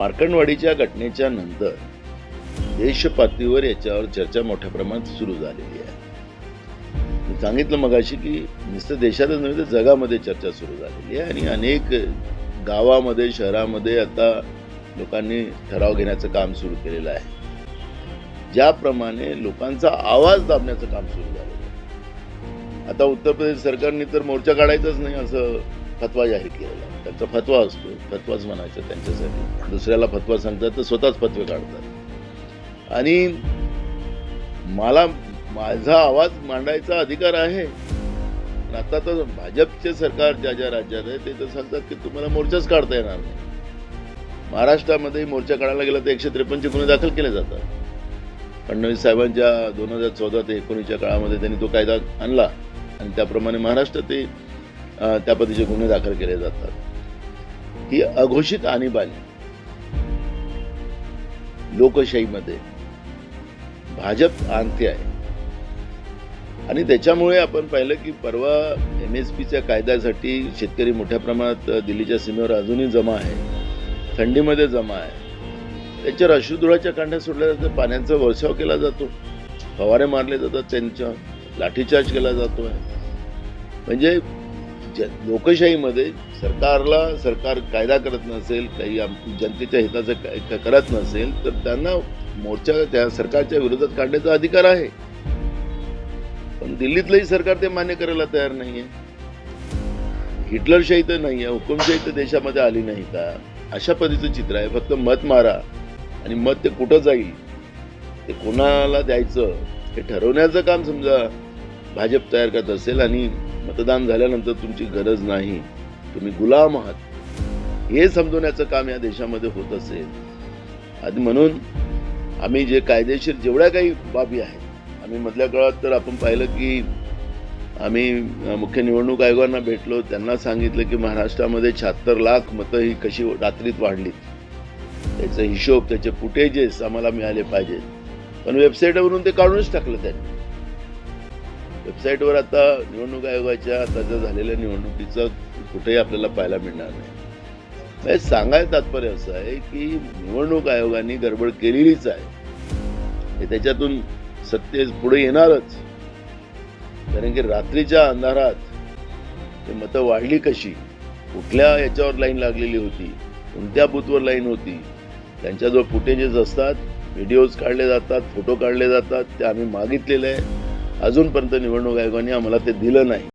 मार्कंडवाडीच्या घटनेच्या नंतर देश पातळीवर याच्यावर चर्चा मोठ्या प्रमाणात सुरू झालेली आहे. मी सांगितलं मगाशी की नुसतं देशातच नव्हे तर जगामध्ये चर्चा सुरू झालेली आहे आणि अनेक गावामध्ये शहरामध्ये आता लोकांनी ठराव घेण्याचं काम सुरू केलेलं आहे. ज्याप्रमाणे लोकांचा आवाज दाबण्याचं काम सुरू झालेलं आहे. आता उत्तर प्रदेश सरकारने तर मोर्चा काढायचाच नाही असं फतवा जाहीर केलेला आहे. त्यांचा फतवा असतो, फतवाच म्हणायचं त्यांच्यासाठी. दुसऱ्याला फतवा सांगतात तर स्वतःच फतवे काढतात. आणि मला माझा आवाज मांडायचा अधिकार आहे. आता तर भाजपचे सरकार ज्या ज्या राज्यात आहे ते तर सांगतात की तुम्हाला मोर्चाच काढता येणार नाही. महाराष्ट्रामध्ये मोर्चा काढायला गेला तर 153 गुन्हे दाखल केले जातात. फडणवीस साहेबांच्या 2014 ते 19च्या काळामध्ये त्यांनी तो कायदा आणला आणि त्याप्रमाणे महाराष्ट्रात त्या पद्धतीचे गुन्हे दाखल केले जातात. ही अघोषित आणीबाणी लोकशाहीमध्ये भाजप आणते आहे. आणि त्याच्यामुळे आपण पाहिलं की परवा MSPच्या कायद्यासाठी शेतकरी मोठ्या प्रमाणात दिल्लीच्या सीमेवर अजूनही जमा आहे, थंडीमध्ये जमा आहे. त्यांच्यावर अश्रुधुराच्या कांड्या सोडल्या जातात, पाण्याचा वर्षाव केला जातो, फवारे मारले जातात, त्यांच्या लाठीचार्ज केला जातो. म्हणजे लोकशाहीमध्ये सरकार कायदा करत नसेल, काही जनतेच्या हिताचं करत नसेल तर त्यांना मोर्चा त्या सरकारच्या विरोधात काढण्याचा अधिकार आहे. पण दिल्लीतलंही सरकार ते मान्य करायला तयार नाहीये. हिटलरशाही तर नाहीये, हुकुमशाही तर देशामध्ये आली नाही का? अशा पद्धतीचं चित्र आहे. फक्त मत मारा आणि मत ते कुठं जाईल, ते कोणाला द्यायचं हे ठरवण्याचं काम समजा भाजप तयार करत असेल आणि मतदान झाल्यानंतर तुमची गरज नाही, तुम्ही गुलाम आहात, हे समजवण्याचं काम या देशामध्ये होत असेल. आणि म्हणून आम्ही जे कायदेशीर जेवढ्या काही बाबी आहेत, आम्ही मधल्या काळात तर आपण पाहिलं की आम्ही मुख्य निवडणूक आयोगांना भेटलो, त्यांना सांगितलं की महाराष्ट्रामध्ये 76 लाख मतं ही कशी रात्रीत वाढलीत, त्याचा हिशोब, त्याचे फुटेजेस आम्हाला मिळाले पाहिजेत. पण वेबसाईटवरून ते काढूनच टाकलं त्यांनी. वेबसाईटवर आता निवडणूक आयोगाच्या आता झालेल्या निवडणुकीचं कुठेही आपल्याला पाहायला मिळणार नाही. म्हणजे सांगायचं तात्पर्य असं आहे की निवडणूक आयोगाने गडबड केलेलीच आहे. त्याच्यातून सत्य पुढे येणारच. कारण की रात्रीच्या अंधारात ते मतं वाढली कशी, कुठल्या याच्यावर लाईन लागलेली होती, कोणत्या बूथवर लाईन होती, त्यांच्याजवळ फुटेजेस असतात, व्हिडिओज काढले जातात, फोटो काढले जातात. ते आम्ही मागितलेले आहे. अजूनपर्यंत निवडणूक आयोगाने आम्हाला ते दिलं नाही.